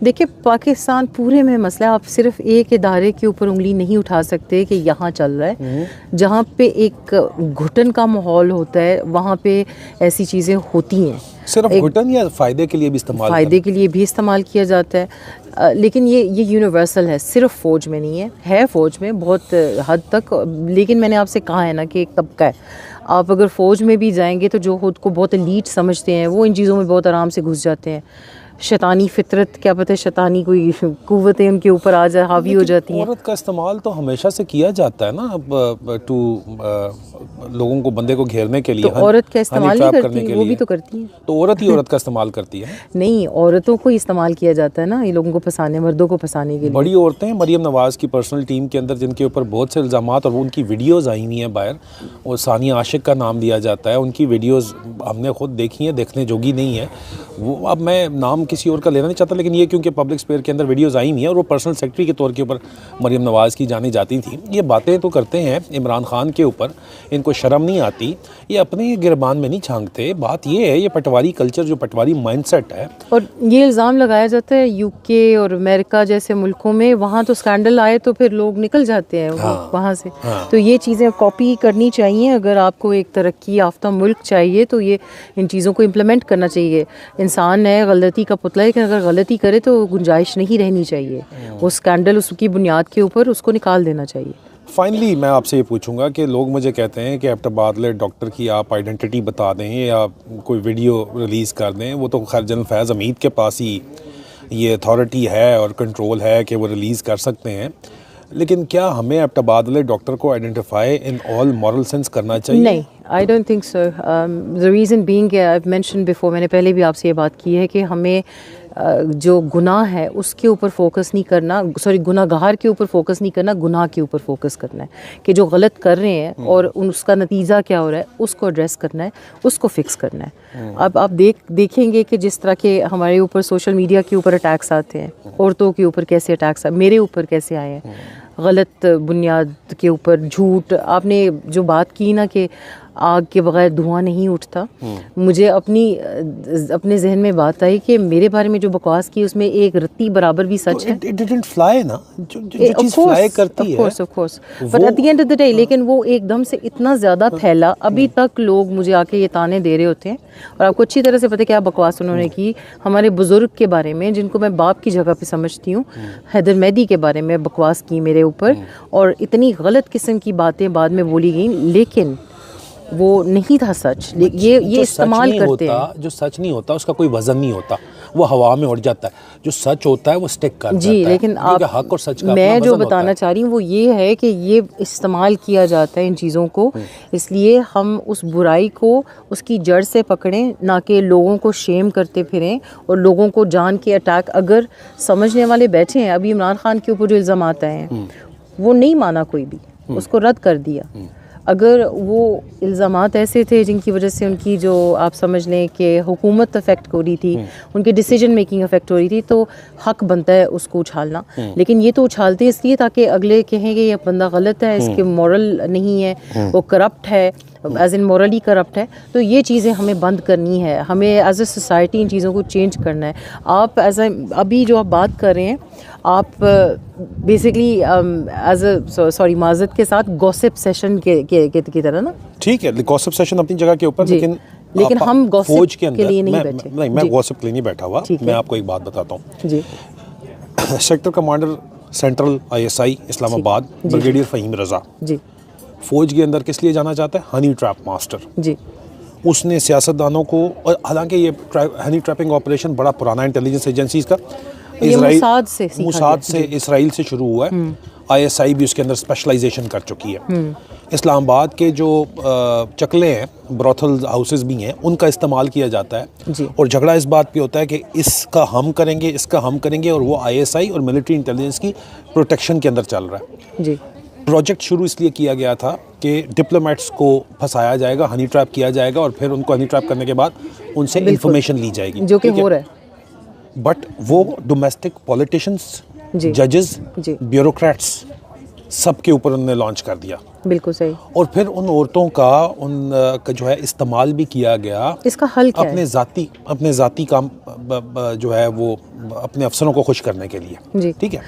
देखिए पाकिस्तान पूरे में मसला है, आप सिर्फ एक इदारे के ऊपर उंगली नहीं उठा सकते कि यहाँ चल रहा है। जहाँ पे एक घुटन का माहौल होता है वहाँ पे ऐसी चीज़ें होती हैं। सिर्फ घुटन या फ़ायदे के लिए भी इस्तेमाल, फ़ायदे के लिए भी इस्तेमाल किया जाता है, लेकिन ये यूनिवर्सल है, सिर्फ फ़ौज में नहीं है फ़ौज में बहुत हद तक। लेकिन मैंने आपसे कहा है ना कि एक तबका है, आप अगर फ़ौज में भी जाएंगे तो जो खुद को बहुत एलीट समझते हैं वो इन चीज़ों में बहुत आराम से घुस जाते हैं। शैतानी फितरत, क्या पता है शैतानी कोई कुव्वतें उनके ऊपर आ जाए, हावी हो जाती हैं। औरत का इस्तेमाल तो हमेशा से किया जाता है ना, टू लोगों को, बंदे को घेरने के लिए। तो औरत का इस्तेमाल नहीं करती, वो भी तो करती है। तो औरत ही औरत का इस्तेमाल करती है। नहीं, औरतों को इस्तेमाल किया जाता है ना ये लोगों को फंसाने, मर्दों को फंसाने के लिए। बड़ी औरतें, मरियम नवाज़ की पर्सनल टीम के अंदर जिनके ऊपर बहुत से इल्ज़ामात और वो उनकी वीडियोज़ आई हुई हैं बाहर, और सानिया आशिक का नाम दिया जाता है, उनकी वीडियोज़ हमने खुद देखी हैं, देखने जोगी नहीं है वो। अब मैं नाम किसी और का लेना नहीं चाहता, लेकिन ये क्योंकि पब्लिक स्पेयर के अंदर वीडियोज़ आई हुई हैं और वो पर्सनल सेक्रेटरी के तौर के ऊपर मरियम नवाज़ की जानी जाती थी। ये बातें तो करते हैं इमरान खान के ऊपर, इनको शर्म नहीं आती, ये अपने गिरबान में नहीं झांकते। बात ये है, ये पटवारी कल्चर, जो पटवारी माइंडसेट है। और ये इल्ज़ाम लगाया जाता है यूके और अमेरिका जैसे मुल्कों में, वहाँ तो स्कैंडल आए तो फिर लोग निकल जाते हैं वहाँ से। तो ये चीज़ें कॉपी करनी चाहिए। अगर आपको एक तरक्की याफ्ता मुल्क चाहिए तो ये इन चीज़ों को इम्प्लीमेंट करना चाहिए। इंसान है, गलती का पुतला है, लेकिन अगर गलती करे तो गुंजाइश नहीं रहनी चाहिए। वो स्कैंडल उसकी बुनियाद के ऊपर उसको निकाल देना चाहिए। फाइनली मैं आपसे ये पूछूंगा कि लोग मुझे कहते हैं कि एबटाबाद डॉक्टर की आप आइडेंटिटी बता दें या कोई वीडियो रिलीज़ कर दें। वो तो खैर जनरल फैज़ हमीद के पास ही ये अथॉरिटी है और कंट्रोल है कि वो रिलीज़ कर सकते हैं, लेकिन क्या हमें एबटाबाद डॉक्टर को identify in all moral sense करना चाहिए? नहीं, I don't think so. The reason being, I have mention before, मैंने पहले भी आपसे ये बात की है कि हमें जो गुनाह है उसके ऊपर फोकस नहीं करना, गुनाहगार के ऊपर फोकस नहीं करना, गुनाह के ऊपर फोकस करना है कि जो गलत कर रहे हैं और उसका नतीजा क्या हो रहा है उसको एड्रेस करना है, उसको फिक्स करना है। अब आप देखेंगे कि जिस तरह के हमारे ऊपर सोशल मीडिया के ऊपर अटैक्स आते हैं, औरतों के ऊपर कैसे अटैक्स आए, मेरे ऊपर कैसे आए हैं, गलत बुनियाद के ऊपर झूठ। आपने जो बात की ना कि आग के बगैर धुआं नहीं उठता, मुझे अपने जहन में बात आई कि मेरे बारे में जो बकवास की उसमें एक रत्ती बराबर भी सच है। It didn't fly ना, जो चीज़ फ्लाई करती है, of course, but at the end of the day, लेकिन वो एकदम से इतना ज़्यादा फैला, अभी तक लोग मुझे आके ये ताने दे रहे होते हैं। और आपको अच्छी तरह से पता है क्या बकवास उन्होंने की हमारे बुजुर्ग के बारे में, जिनको मैं बाप की जगह पे समझती हूँ। हैदर मेहदी के बारे में बकवास की मेरे ऊपर, और इतनी गलत किस्म की बातें बाद में बोली गई, लेकिन वो नहीं था सच। ये इस्तेमाल करते हैं। जो सच नहीं होता उसका कोई वजन नहीं होता, वो हवा में उड़ जाता है। जो सच होता है वो स्टिक कर जाता है। जी, लेकिन आप, हक और सच का मैं जो बताना चाह रही हूँ वो ये है कि ये इस्तेमाल किया जाता है इन चीज़ों को, इसलिए हम उस बुराई को उसकी जड़ से पकड़ें, ना कि लोगों को शेम करते फिरें और लोगों को जान के अटैक। अगर समझने वाले बैठे हैं, अभी इमरान खान के ऊपर जो इल्ज़ाम आए हैं वो नहीं माना कोई भी, उसको रद्द कर दिया। अगर वो इल्ज़ामात ऐसे थे जिनकी वजह से उनकी जो आप समझ लें कि हुकूमत अफेक्ट हो रही थी, उनके डिसीजन मेकिंग अफेक्ट हो रही थी, तो हक बनता है उसको उछालना। लेकिन ये तो उछालते इसलिए ताकि अगले कहें कि ये बंदा गलत है, इसके मॉरल नहीं है, वो करप्ट है, एज इन मॉरली करप्ट है। तो ये चीज़ें हमें बंद करनी है, हमें एज ए सोसाइटी इन चीज़ों को चेंज करना है। आप एज अभी जो आप बात कर रहे हैं, आप बेसिकली एज अ सॉरी माजरत के साथ गॉसिप सेशन की तरह ना, ठीक है, गॉसिप सेशन अपनी जगह के ऊपर, लेकिन हम गॉसिप फौज के अंदर के लिए नहीं बैठे। नहीं, मैं गॉसिप के लिए नहीं बैठा हुआ। मैं आपको एक बात बताता हूँ जी। Sector commander central ISI Islamabad brigadier Fahim Raza ji फौज के अंदर किस लिए जाना चाहता है? Honey trap master. जी। उसने सियासतदानों को, और हालांकि ये हनी ट्रैपिंग ऑपरेशन बड़ा पुराना इंटेलिजेंस एजेंसीज का, मुसाद से इसराइल से शुरू हुआ है। ISI भी उसके अंदर स्पेशलाइजेशन कर चुकी है। इस्लामाबाद के जो चकले हैं, ब्रॉथल हाउसेस भी हैं, उनका इस्तेमाल किया जाता है जी। और झगड़ा इस बात पे होता है कि इसका हम करेंगे, इसका हम करेंगे, और वो ISI और मिलिट्री इंटेलिजेंस की प्रोटेक्शन के अंदर चल रहा है जी। प्रोजेक्ट शुरू इसलिए किया गया था कि डिप्लोमेट्स को फंसाया जाएगा, हनी ट्रैप किया जाएगा, और फिर उनको हनी ट्रैप करने के बाद उनसे इंफॉर्मेशन ली जाएगी, जो कि हो रहा है। बट वो डोमेस्टिक पॉलिटिशियंस, जजेस, ब्यूरोक्रेट्स, सबके ऊपर उन्होंने लॉन्च कर दिया। बिल्कुल सही। और फिर उन औरतों का जो है इस्तेमाल भी किया गया। इसका हल क्या अपने ज़ाती काम जो है वो अपने अफसरों को खुश करने के लिए। ठीक है,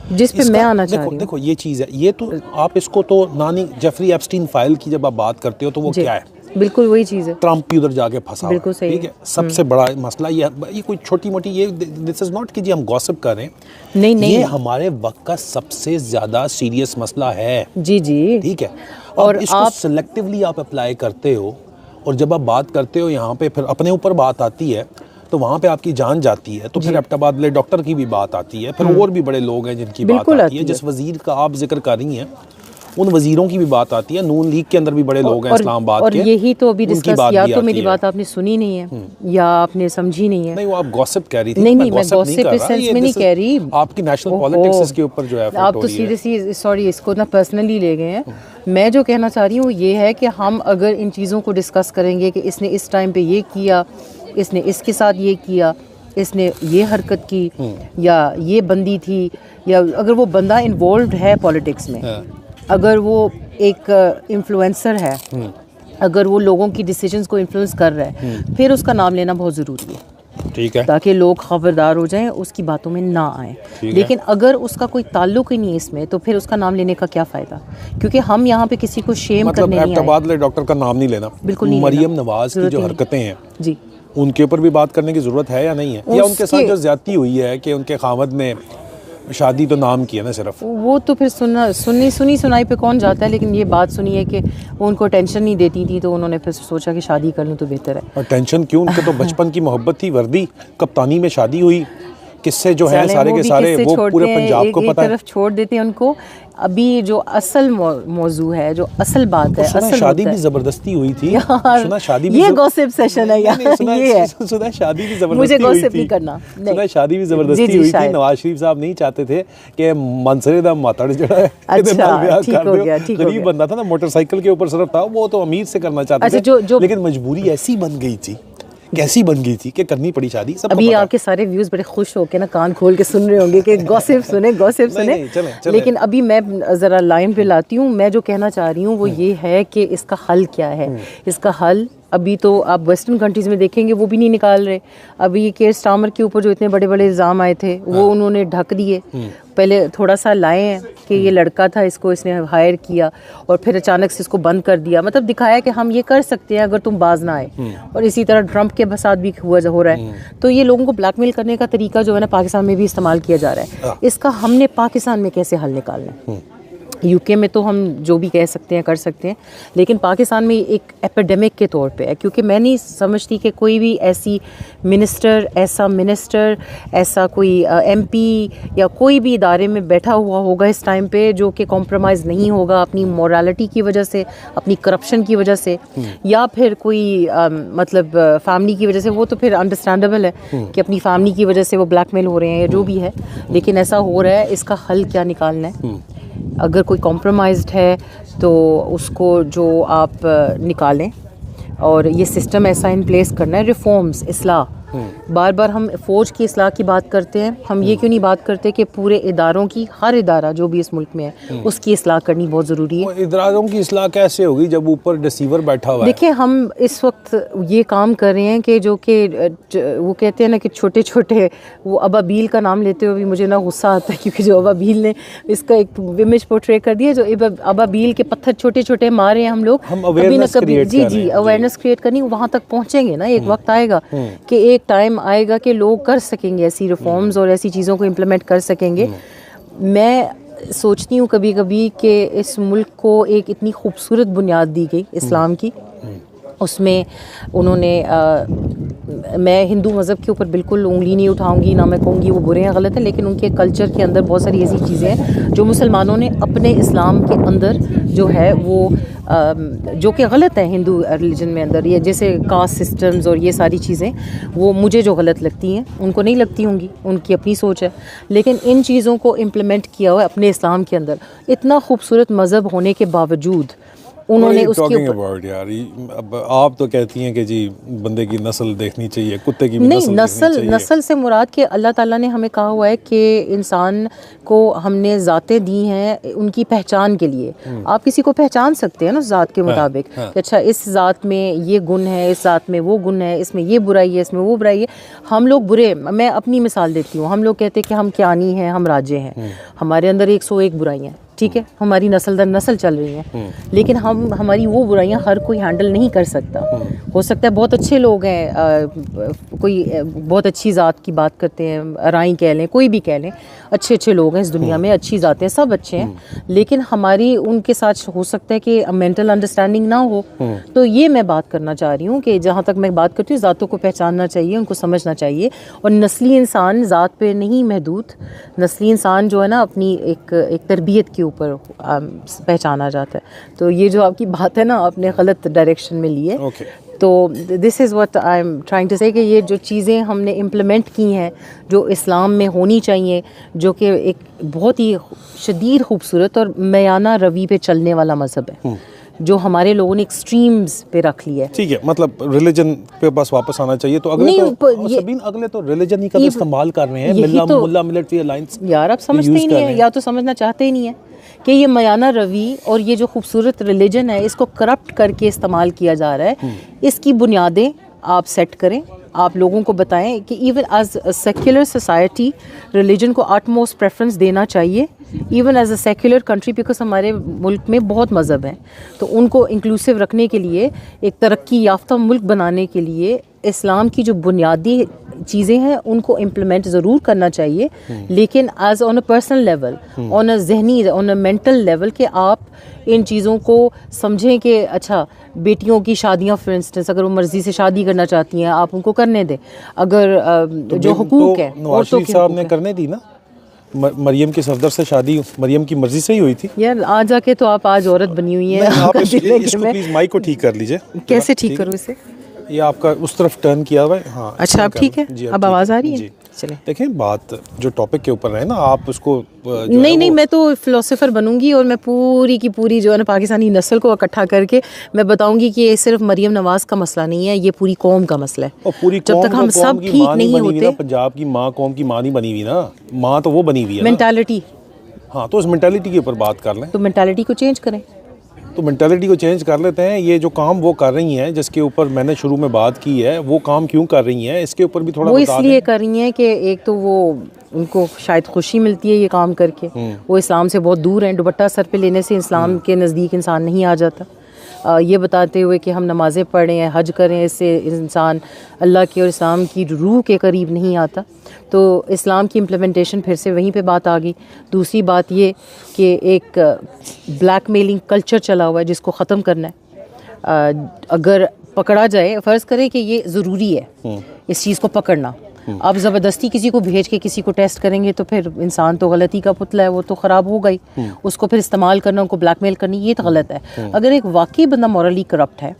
जिस पे मैं आना चाह रही हूँ। देखो ये चीज़ है, ये तो आप इसको तो नानी जेफरी एप्स्टीन फाइल की जब आप बात करते हो तो वो क्या है? बिल्कुल वही चीज़ है। ट्रंप भी उधर जाके फंसा। बिल्कुल सही। ठीक है, सबसे बड़ा मसला ये कोई छोटी मोटी, ये दिस इज नॉट कि जी हम गॉसिप कर रहे हैं, नहीं, ये हमारे वक्त का सबसे ज़्यादा सीरियस मसला है। जी जी। ठीक है, और इसको सिलेक्टिवली आप अप्लाई करते हो, और जब आप बात करते हो यहाँ पे, फिर अपने ऊपर बात आती है तो वहाँ पे आपकी जान जाती है, तो फिर अब तबादले डॉक्टर की भी बात आती है, फिर और भी बड़े लोग हैं जिनकी बात आती है। जिस वजीर का आप जिक्र कर रही हैं उन वजीरों की भी बात आती है। नून लीग के अंदर भी बड़े लोग हैं इस्लामाबाद के, और यही तो अभी डिस्कस, या तो मेरी बात आपने सुनी नहीं है या आपने समझी नहीं है। नहीं, वो आप गॉसिप कह रही थी। नहीं, मैं गॉसिप इस सेंस में नहीं कह रही। आपकी नेशनल पॉलिटिक्स के ऊपर जो है आप तो सीरियसली सॉरी इसको ना पर्सनली ले गए हैं। मैं जो कहना चाह रही हूँ ये है कि हम अगर इन चीज़ों को डिस्कस करेंगे कि इसने इस टाइम पे ये किया, इसने इसके साथ ये किया, इसने ये हरकत की, या ये बंदी थी, या अगर वो बंदा इन्वॉल्व है पॉलिटिक्स में, अगर वो एक इन्फ्लुएंसर है, अगर वो लोगों की डिसीजंस को इन्फ्लुएंस कर रहा है, फिर उसका नाम लेना बहुत ज़रूरी है। ठीक है, ताकि लोग खबरदार हो जाएं, उसकी बातों में ना आए। लेकिन अगर उसका कोई ताल्लुक ही नहीं है इसमें, तो फिर उसका नाम लेने का क्या फ़ायदा? क्योंकि हम यहाँ पे किसी को शेम करने नहीं आए। तबादले डॉक्टर का नाम नहीं लेना, बिल्कुल नहीं। मरियम नवाज की जो हरकतें हैं जी, उनके ऊपर भी बात करने की ज़रूरत है या नहीं है? या उनके साथ जो ज्यादती हुई है कि उनके खामद ने शादी तो नाम की है ना सिर्फ, वो तो फिर सुनी सुनाई पे कौन जाता है। लेकिन ये बात सुनी है कि वो उनको टेंशन नहीं देती थी, तो उन्होंने फिर सोचा कि शादी कर लूँ तो बेहतर है। और टेंशन क्यों, उनके तो बचपन की मोहब्बत थी, वर्दी कप्तानी में शादी हुई, किस्से जो है सारे के सारे वो पूरे पंजाब को पता है। तरफ छोड़ देते हैं उनको। अभी जो असल मौजू है, जो असल बात है, असल शादी भी जबरदस्ती हुई थी। सुना शादी भी, ये गॉसिप सेशन है यार, ये है। सुना शादी भी जबरदस्ती, मुझे गॉसिप नहीं करना। सुना शादी भी जबरदस्ती हुई थी। नवाज शरीफ साहब नहीं चाहते थे कि मंसरे दा मातड़ जो है गरीब बंदा था ना, मोटरसाइकिल के ऊपर सिर्फ था, वो तो अमीर से करना चाहते थे, लेकिन मजबूरी ऐसी बन गई थी, कैसी बन गई थी कि करनी पड़ी शादी। सब अभी आपके सारे व्यूज बड़े खुश होके ना कान खोल के सुन रहे होंगे कि गॉसिप सुने। चले। लेकिन अभी मैं ज़रा लाइन पे लाती हूँ। मैं जो कहना चाह रही हूँ वो ये है कि इसका हल क्या है। इसका हल अभी तो आप वेस्टर्न कंट्रीज़ में देखेंगे वो भी नहीं निकाल रहे। अभी केयर स्टार्मर के ऊपर जो इतने बड़े बड़े इल्ज़ाम आए थे वो उन्होंने ढक दिए। पहले थोड़ा सा लाए हैं कि ये लड़का था, इसने हायर किया, और फिर अचानक से इसको बंद कर दिया। मतलब दिखाया कि हम ये कर सकते हैं अगर तुम बाज ना आए। और इसी तरह ट्रंप के साथ भी हो रहा है। तो ये लोगों को ब्लैकमेल करने का तरीका जो है ना पाकिस्तान में भी इस्तेमाल किया जा रहा है। इसका हमने पाकिस्तान में कैसे हल निकालना है? यूके में तो हम जो भी कह सकते हैं कर सकते हैं, लेकिन पाकिस्तान में एक एपिडेमिक के तौर पे है। क्योंकि मैं नहीं समझती कि कोई भी ऐसा मिनिस्टर ऐसा कोई MP या कोई भी इदारे में बैठा हुआ होगा इस टाइम पे जो कि कॉम्प्रोमाइज़ नहीं होगा अपनी मोरालिटी की वजह से, अपनी करप्शन की वजह से, या फिर कोई मतलब फैमिली की वजह से। वो तो फिर अंडरस्टैंडेबल है कि अपनी फैमिली की वजह से वो ब्लैकमेल हो रहे हैं या जो भी है, लेकिन ऐसा हो रहा है। इसका हल क्या निकालना है? अगर कोई कॉम्प्रोमाइज्ड है तो उसको जो आप निकालें, और ये सिस्टम ऐसा इन प्लेस करना है। रिफॉर्म्स, इस्लाह, बार बार हम फ़ौज की इस्लाह की बात करते हैं, हम ये क्यों नहीं बात करते कि पूरे इदारों की, हर इदारा जो भी इस मुल्क में है उसकी इस्लाह करनी बहुत ज़रूरी है। इदारों की इस्लाह कैसे होगी जब ऊपर रिसीवर बैठा हुआ है? देखिए, हम इस वक्त ये काम कर रहे हैं कि जो कि वो कहते हैं ना कि छोटे छोटे, वो अबाबील का नाम लेते हुए भी मुझे ना गुस्सा आता है, क्योंकि जो अबाबील ने इसका एक इमेज पोर्ट्रे कर दिया, जो अबाबील के पत्थर छोटे छोटे मारे हैं हम लोग, हम अवेयरनेस क्रिएट कर रहे हैं। जी, अवेयरनेस क्रिएट करनी, वहाँ तक पहुँचेंगे ना, एक वक्त आएगा कि एक टाइम आएगा कि लोग कर सकेंगे ऐसी रिफॉर्म्स और ऐसी चीज़ों को इम्प्लीमेंट कर सकेंगे। मैं सोचती हूँ कभी कभी कि इस मुल्क को एक इतनी खूबसूरत बुनियाद दी गई इस्लाम की, उसमें उन्होंने मैं हिंदू मज़हब के ऊपर बिल्कुल उंगली नहीं उठाऊंगी, ना मैं कहूँगी वो बुरे हैं, गलत है, लेकिन उनके कल्चर के अंदर बहुत सारी ऐसी चीज़ें हैं जो मुसलमानों ने अपने इस्लाम के अंदर जो है वो जो कि गलत है हिंदू रिलीजन में अंदर, ये जैसे कास्ट सिस्टम्स और ये सारी चीज़ें, वो मुझे जो गलत लगती हैं उनको नहीं लगती होंगी, उनकी अपनी सोच है, लेकिन इन चीज़ों को इम्प्लीमेंट किया हुआ है अपने इस्लाम के अंदर। इतना खूबसूरत मज़हब होने के बावजूद उन्होंने उसके ऊपर, यार अब आप तो कहती हैं कि जी बंदे की नस्ल देखनी चाहिए, कुत्ते की भी नहीं, नस्ल नस्ल से मुराद के अल्लाह ताला ने हमें कहा हुआ है कि इंसान को हमने ज़ातें दी हैं उनकी पहचान के लिए। आप किसी को पहचान सकते हैं ना ज़ात के मुताबिक, कि अच्छा इस ज़ात में ये गुण है, इस ज़ात में वो गुण है, इसमें ये बुराई है, इसमें वो बुराई है। हम लोग बुरे, मैं अपनी मिसाल देती हूँ, हम लोग कहते हैं कि हम क्यानी हैं, हम राजे हैं, हमारे अंदर 101 बुराइयाँ, ठीक है, हमारी नस्ल दर नस्ल चल रही हैं, लेकिन हमारी वो बुराइयां हर कोई हैंडल नहीं कर सकता। हो सकता है बहुत अच्छे लोग हैं, कोई बहुत अच्छी ज़ात की बात करते हैं, राई कह लें, कोई भी कह लें, अच्छे अच्छे लोग हैं इस दुनिया में, अच्छी ज़ातें, सब अच्छे हैं, लेकिन हमारी उनके साथ हो सकता है कि मेंटल अंडरस्टैंडिंग ना हो। तो ये मैं बात करना चाह रही हूँ कि जहाँ तक मैं बात करती हूँ, ज़ातों को पहचानना चाहिए, उनको समझना चाहिए, और नस्ली इंसान ज़ात पे नहीं महदूद, नस्ली इंसान जो है ना अपनी एक तरबियत के ऊपर पहचाना जाता है। तो ये जो आपकी बात है ना, आपने गलत डायरेक्शन में ली है। तो this is what I am trying to say, कि ये जो चीज़ें हमने इम्प्लीमेंट की हैं जो इस्लाम में होनी चाहिए, जो कि एक बहुत ही शदीद खूबसूरत और मयाना रवि पे चलने वाला मज़हब है, जो हमारे लोगों ने एक्सट्रीम्स पे रख लिया है। ठीक है, मतलब रिलीजन पे बस वापस आना चाहिए। तो अगले अगले तो रिलीजन ही का इस्तेमाल कर रहे हैं, मुल्ला मिलिट्री अलायंस। यार आप समझते ही नहीं है, या तो समझना चाहते ही नहीं है कि ये मयाना रवि और ये जो खूबसूरत रिलीजन है, इसको करप्ट करके इस्तेमाल किया जा रहा है। इसकी बुनियादें आप सेट करें, आप लोगों को बताएं कि even as a secular society religion को आटमोस्ट प्रेफरेंस देना चाहिए, even as a secular country, because हमारे मुल्क में बहुत मज़हब हैं, तो उनको इंक्लूसिव रखने के लिए, एक तरक्की याफ्ता मुल्क बनाने के लिए इस्लाम की जो बुनियादी चीज़ें हैं उनको इम्प्लीमेंट ज़रूर करना चाहिए, लेकिन as on a personal level, on a जहनी, ऑन अ मेंटल लेवल, कि आप इन चीज़ों को समझें कि अच्छा बेटियों की शादियां फॉर इंस्टेंस अगर वो मर्ज़ी से शादी करना चाहती हैं आप उनको करने दें, अगर तो जो हुकूक है नवाज शरीफ साहब ने करने दी ना, मरियम के सफदर से शादी मरियम की मर्जी से ही हुई थी। यार आ जाके तो आप आज औरत बनी हुई हैं। आप इसको प्लीज माइक को ठीक कर लीजिए। कैसे ठीक करूँ इसे? ये आपका उस तरफ टर्न किया हुआ है। हाँ अच्छा, अब ठीक है, अब आवाज़ आ रही है? चले देखें, बात जो टॉपिक के ऊपर है ना, आप उसको नहीं, मैं तो फिलोसोफर बनूंगी और मैं पूरी की पूरी जो है ना पाकिस्तानी नस्ल को इकट्ठा करके मैं बताऊंगी कि ये सिर्फ मरियम नवाज का मसला नहीं है, ये पूरी कौम का मसला है। और पूरी जब तक हम सब ठीक नहीं होते, पंजाब की माँ कौम की माँ नहीं बनी हुई ना, माँ तो वो बनी हुई है मेंटालिटी। हाँ, तो उस मेंटालिटी के ऊपर बात कर लें, तो मेंटालिटी को चेंज करें। तो मेंटालिटी को चेंज कर लेते हैं। ये जो काम वो कर रही हैं, जिसके ऊपर मैंने शुरू में बात की है, वो काम क्यों कर रही हैं, इसके ऊपर भी थोड़ा वो इसलिए कर रही हैं कि एक तो वो उनको शायद खुशी मिलती है ये काम करके, वो इस्लाम से बहुत दूर हैं, दुपट्टा सर पे लेने से इस्लाम के नज़दीक इंसान नहीं आ जाता। ये बताते हुए कि हम नमाज़ें पढ़ें, हज करें, इससे इंसान अल्लाह की और इस्लाम की रूह के करीब नहीं आता। तो इस्लाम की इम्प्लीमेंटेशन फिर से वहीं पे बात आ गई। दूसरी बात ये कि एक ब्लैकमेलिंग कल्चर चला हुआ है जिसको ख़त्म करना है। अगर पकड़ा जाए, फ़र्ज़ करें कि ये ज़रूरी है इस चीज़ को पकड़ना, आप ज़बरदस्ती किसी को भेज के किसी को टेस्ट करेंगे तो फिर इंसान तो गलती का पुतला है, वो तो ख़राब हो गई। उसको फिर इस्तेमाल करना, उनको ब्लैकमेल करनी, ये तो गलत है। अगर एक वाकई बंदा मॉरली करप्ट है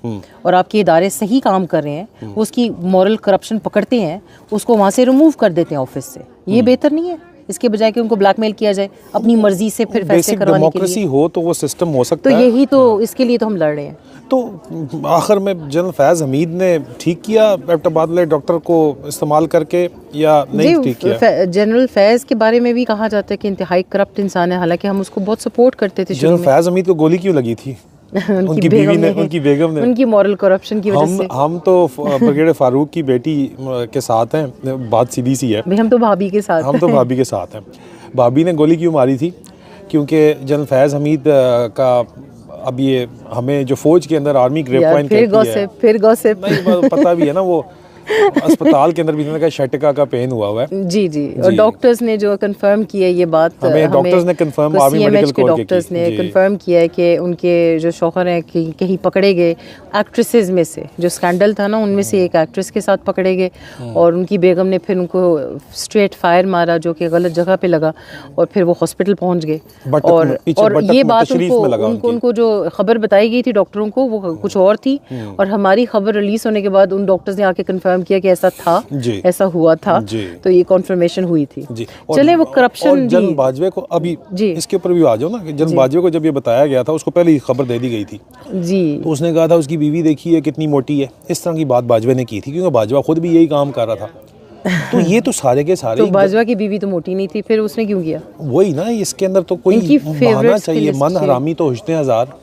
और आपके इदारे सही काम कर रहे हैं, वो उसकी मॉरल करप्शन पकड़ते हैं, उसको वहाँ से रिमूव कर देते हैं ऑफिस से, ये बेहतर नहीं है? इसके बजाय कि उनको ब्लैकमेल किया जाए अपनी मर्जी से फिर फैसले बेसिक करवाने के डेमोक्रेसी लिए। हो तो वो सिस्टम हो सकता तो है। यही तो, इसके लिए तो हम लड़ रहे हैं। तो आखिर में जनरल फैज़ हमीद ने ठीक किया एबटाबाद वाले डॉक्टर को इस्तेमाल करके या नहीं ठीक किया? जनरल फैज़ के बारे में भी कहा जाता है कि इंतहाई करप्ट इंसान है, हालांकि हम उसको बहुत सपोर्ट करते थे शुरू जनरल में। फैज़ हमीद को गोली क्यों लगी थी? उनकी बीवी ने, उनकी बेगम ने। उनकी मॉरल करप्शन की वजह से। हम तो ब्रिगेडियर फारूक की बेटी के साथ हैं, बात सीधी सी है। भाई हम तो भाभी के साथ हम तो भाभी के साथ हैं। भाभी ने गोली क्यों मारी थी? क्योंकि जनरल फैज़ हमीद का अब ये हमें जो फौज के अंदर आर्मी ग्रेपवाइन कहती है, फिर गॉसिप नहीं पता भी है ना, वो अस्पताल के अंदर भी इन्होंने कहा शटका का पेन हुआ हुआ है। जी जी, और डॉक्टर्स ने जो कंफर्म किया ये बात, हमें डॉक्टर्स ने कंफर्म, आर्मी मेडिकल के डॉक्टर्स ने कंफर्म किया है कि उनके जो शौहर हैं कि कहीं पकड़े गए एक्ट्रेसेस में से, जो स्कैंडल था ना उनमें से एक एक्ट्रेस के साथ पकड़े गए और उनकी बेगम ने फिर उनको स्ट्रेट फायर मारा जो कि गलत जगह पे लगा और फिर वो हॉस्पिटल पहुंच गए। और ये बात उनको जो खबर बताई गई थी डॉक्टरों को वो कुछ और थी, और हमारी खबर रिलीज होने के बाद उन डॉक्टर्स ने आके कंफर्म किया कि ऐसा था, ऐसा हुआ था, तो ये कॉन्फर्मेशन हुई थी। चले वो करप्शन जनरल बाजवा को अभी इसके ऊपर भी आ जाओ ना, जनरल बाजवा को जब ये बताया गया था उसको पहले ही खबर दे दी गई थी जी, तो उसने कहा था उसकी बीवी देखिए कितनी मोटी है, इस तरह की बात बाजवा ने की थी, क्योंकि बाजवा खुद भी यही काम कर रहा था। तो ये तो सारे के सारे, तो बाजवा की बीवी तो मोटी नहीं थी, फिर उसने क्यों किया? वही ना, इसके अंदर तो कोई बहाना चाहिए, मन हरामी तो होते हैं हजार।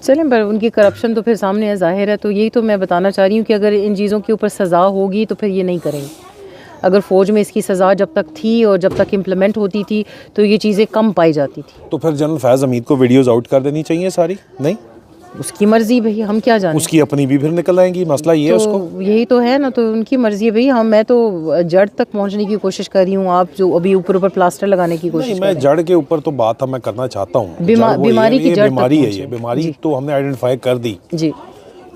चलें, पर उनकी करप्शन तो फिर सामने है, जाहिर है। तो यही तो मैं बताना चाह रही हूँ कि अगर इन चीज़ों के ऊपर सज़ा होगी तो फिर ये नहीं करेंगे। अगर फ़ौज में इसकी सज़ा जब तक थी और जब तक इम्प्लीमेंट होती थी तो ये चीज़ें कम पाई जाती थी। तो फिर जनरल फैज़ हमीद को वीडियोज़ आउट कर देनी चाहिए सारी? नहीं, उसकी मर्जी भाई, हम क्या जाने, उसकी अपनी भी फिर निकल आएंगी, मसला ये है उसको। यही तो है ना, तो उनकी मर्जी है भाई। मैं तो जड़ तक पहुंचने की कोशिश कर रही हूँ, आप जो अभी ऊपर प्लास्टर लगाने की कोशिश। मैं जड़ के ऊपर तो बात मैं करना चाहता हूँ। बीमारी की जड़ बीमारी है, ये बीमारी तो हमने आइडेंटिफाई कर दी जी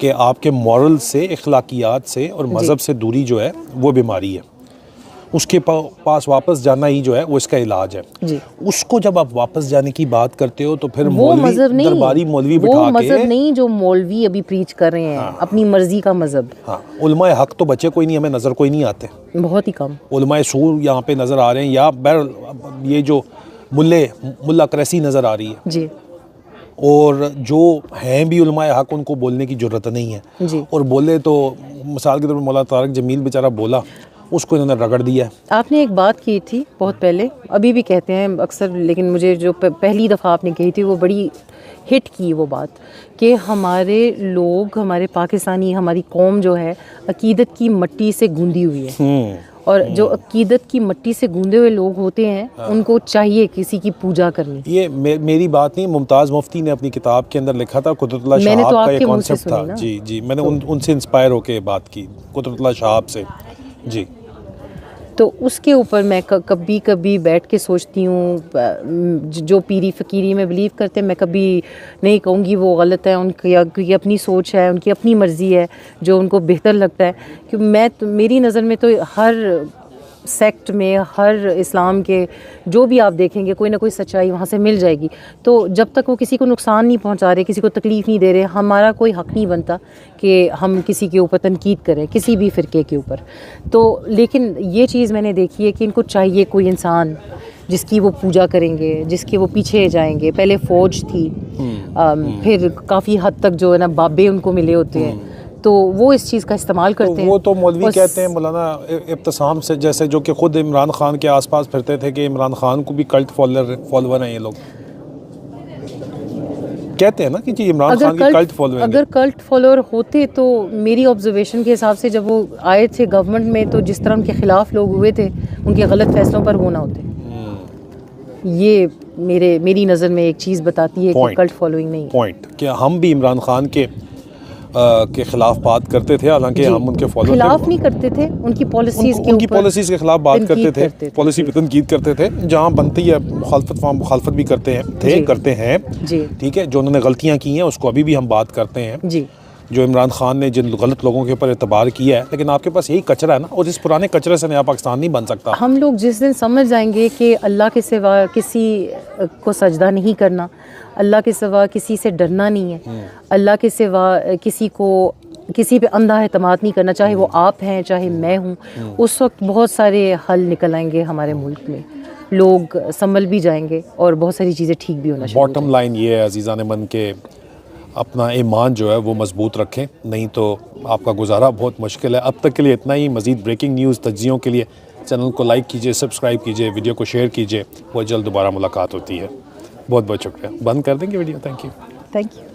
कि आपके मॉरल से, इखलाकियात से और मज़हब से दूरी जो है वो बीमारी है। उसके पास वापस जाना ही जो है वो इसका इलाज है जी। उसको जब आप वापस जाने की बात करते हो तो फिर वो मजहब नहीं, दरबारी मौलवी बिठा के, वो मजहब नहीं जो मौलवी अभी प्रीच कर रहे हैं, अपनी मर्जी का मजहब। हाँ, उलमाए हक तो बचे कोई नहीं, हमें नज़र कोई नहीं आते, बहुत ही कम उलमाए सूर यहाँ पे नज़र आ रहे हैं, या बहर ये जो मुल्ला क्रैसी नज़र आ रही है जी, और जो हैं भी उलमाए हक उनको बोलने की ज़रूरत नहीं है जी। और बोले तो मिसाल के तौर पर मौलाना तारिक जमील बेचारा बोला, उसको इन्होंने रगड़ दिया है। आपने एक बात की थी बहुत पहले, अभी भी कहते हैं अक्सर, लेकिन मुझे जो पहली दफ़ा आपने कही थी वो बड़ी हिट की वो बात, कि हमारे लोग, हमारे पाकिस्तानी, हमारी कौम जो है अकीदत की मट्टी से गूंदी हुई है, और जो अकीदत की मट्टी से गूंदे हुए लोग होते हैं उनको चाहिए किसी की पूजा करनी। ये मेरी बात नहीं, मुमताज़ मुफ्ती ने अपनी किताब के अंदर लिखा था, कुदरतुल्लाह शहाब का ये कॉन्सेप्ट था। जी जी, मैंने उनसे इंस्पायर होके बात की, कुदरतुल्लाह शहाब से। जी, तो उसके ऊपर मैं कभी कभी बैठ के सोचती हूँ, जो पीरी फ़कीरी में बिलीव करते हैं, मैं कभी नहीं कहूँगी वो गलत है, उनकी अपनी सोच है, उनकी अपनी मर्ज़ी है, जो उनको बेहतर लगता है। क्योंकि मेरी नज़र में तो हर सेक्ट में, हर इस्लाम के जो भी आप देखेंगे कोई ना कोई सच्चाई वहाँ से मिल जाएगी। तो जब तक वो किसी को नुकसान नहीं पहुँचा रहे, किसी को तकलीफ़ नहीं दे रहे, हमारा कोई हक़ नहीं बनता कि हम किसी के ऊपर तनकीद करें, किसी भी फ़िरके के ऊपर। तो लेकिन ये चीज़ मैंने देखी है कि इनको चाहिए कोई इंसान जिसकी वो पूजा करेंगे, जिसके वो पीछे जाएंगे। पहले फ़ौज थी, फिर काफ़ी हद तक जो है ना बाबे उनको मिले होते हैं, तो वो इस चीज़ का इस्तेमाल करते हैं। वो तो मौलवी कहते हैं, मौलाना इब्तिसाम से, जैसे जो कि खुद इमरान खान के आसपास फिरते थे, कि इमरान खान को भी कल्ट फॉलोवर हैं ये लोग, कहते हैं ना कि जी इमरान खान की कल्ट फॉलोइंग। अगर कल्ट फॉलोअर होते तो मेरी ऑब्जर्वेशन के हिसाब से जब वो आए थे गवर्नमेंट में, तो जिस तरह उनके खिलाफ लोग हुए थे, उनके गलत फैसलों पर वो ना होते। ये मेरी नज़र में एक चीज़ बताती है कि कल्ट फॉलोइंग नहीं। पॉइंट कि हम भी इमरान खान के खिलाफ बात करते थे, हालांकि हम उनके खिलाफ नहीं करते थे, उनकी पॉलिसीज़ के खिलाफ बात करते थे, पॉलिसी पे तनकीद करते थे, जहां बनती है मुखालफत भी करते हैं ठीक है। जो उन्होंने गलतियां की हैं उसको अभी भी हम बात करते हैं जी। जो इमरान खान ने जिन गलत लोगों के ऊपर एतबार किया है, लेकिन आपके पास यही कचरा है ना, और इस पुराने कचरे से नया पाकिस्तान नहीं बन सकता। हम लोग जिस दिन समझ जाएंगे कि अल्लाह के सिवा किसी को सजदा नहीं करना, अल्लाह के सिवा किसी से डरना नहीं है, अल्लाह के सिवा किसी को किसी पे अंधा एतमाद नहीं करना, चाहे वो आप हैं चाहे मैं हूँ। उस वक्त बहुत सारे हल निकल आएंगे हमारे मुल्क में, लोग संभल भी जाएंगे और बहुत सारी चीज़ें ठीक भी होना शुरू हो बॉटम लाइन ये है अजीज़ान मन के अपना ईमान जो है वो मजबूत रखें, नहीं तो आपका गुजारा बहुत मुश्किल है। अब तक के लिए इतना ही। मज़ीद ब्रेकिंग न्यूज़ तज्जियों के लिए चैनल को लाइक कीजिए, सब्सक्राइब कीजिए, वीडियो को शेयर कीजिए। बहुत जल्द दोबारा मुलाकात होती है। बहुत बहुत शुक्रिया। बंद कर देंगे video. Thank you. Thank you.